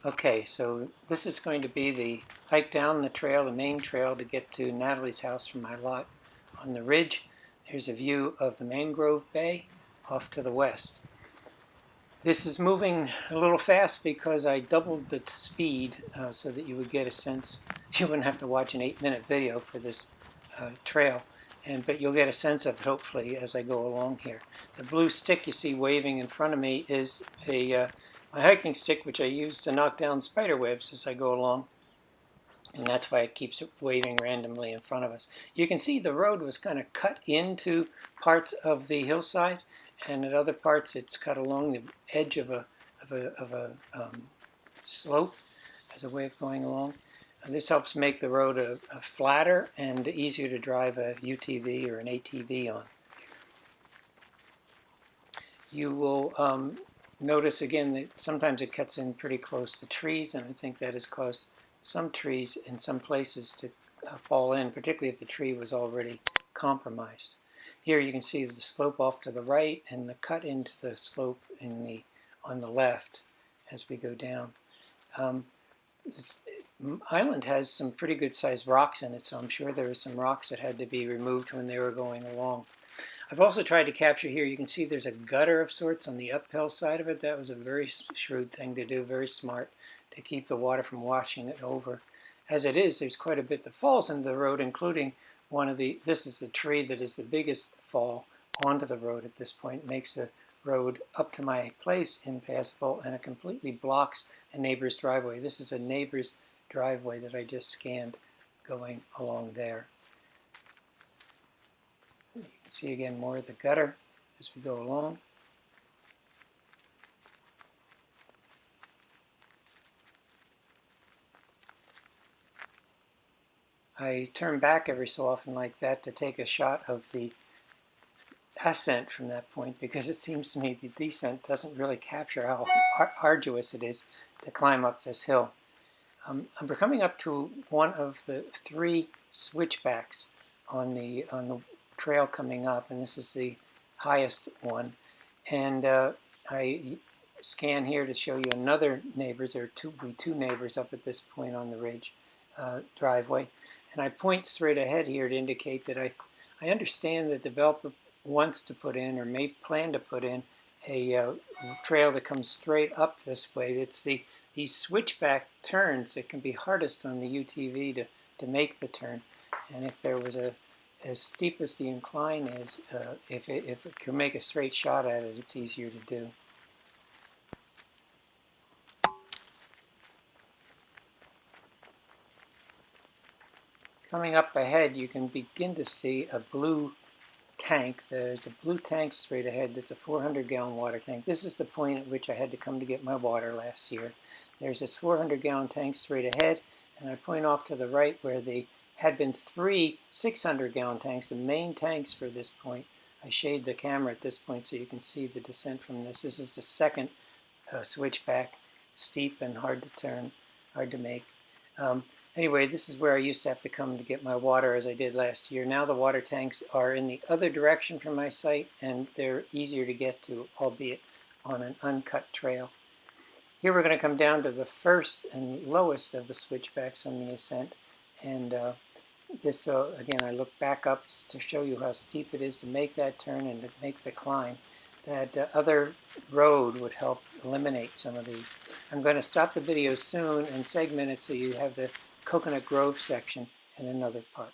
Okay, so this is going to be the hike down the trail, the main trail, to get to Natalie's house from my lot on the ridge. There's a view of the mangrove bay off to the west. This is moving a little fast because I doubled the speed so that you would get a sense. You wouldn't have to watch an 8-minute video for this trail, but you'll get a sense of it hopefully as I go along here. The blue stick you see waving in front of me is my hiking stick, which I use to knock down spider webs as I go along, and that's why it keeps waving randomly in front of us. You can see the road was kind of cut into parts of the hillside, and at other parts it's cut along the edge of a slope as a way of going along. This helps make the road a flatter and easier to drive a UTV or an ATV on. You will notice again that sometimes it cuts in pretty close to trees, and I think that has caused some trees in some places to fall in, particularly if the tree was already compromised. Here you can see the slope off to the right and the cut into the slope on the left as we go down. The island has some pretty good sized rocks in it, so I'm sure there were some rocks that had to be removed when they were going along. I've also tried to capture here, you can see there's a gutter of sorts on the uphill side of it. That was a very shrewd thing to do, very smart, to keep the water from washing it over. As it is, there's quite a bit that falls into the road, including this is the tree that is the biggest fall onto the road at this point. It makes the road up to my place impassable, and it completely blocks a neighbor's driveway. This is a neighbor's driveway that I just scanned going along there. You can see again more of the gutter as we go along. I turn back every so often like that to take a shot of the ascent from that point, because it seems to me the descent doesn't really capture how arduous it is to climb up this hill. We're coming up to one of the 3 switchbacks on the trail coming up, and this is the highest one. And I scan here to show you another neighbors. There are two neighbors up at this point on the ridge driveway, and I point straight ahead here to indicate that I understand that the developer wants to put in, or may plan to put in, a trail that comes straight up this way. It's these switchback turns that can be hardest on the UTV to make the turn. And if there was as steep as the incline is, if it can make a straight shot at it, it's easier to do. Coming up ahead, you can begin to see a blue tank. There's a blue tank straight ahead that's a 400-gallon water tank. This is the point at which I had to come to get my water last year. There's this 400-gallon tank straight ahead, and I point off to the right where there had been 3 600-gallon tanks, the main tanks for this point. I shade the camera at this point so you can see the descent from this. This is the second switchback, steep and hard to turn, hard to make. Anyway, this is where I used to have to come to get my water, as I did last year. Now the water tanks are in the other direction from my site, and they're easier to get to, albeit on an uncut trail. Here we're going to come down to the first and lowest of the switchbacks on the ascent, and again, I look back up to show you how steep it is to make that turn and to make the climb. That other road would help eliminate some of these. I'm going to stop the video soon and segment it so you have the Coconut Grove section in another part.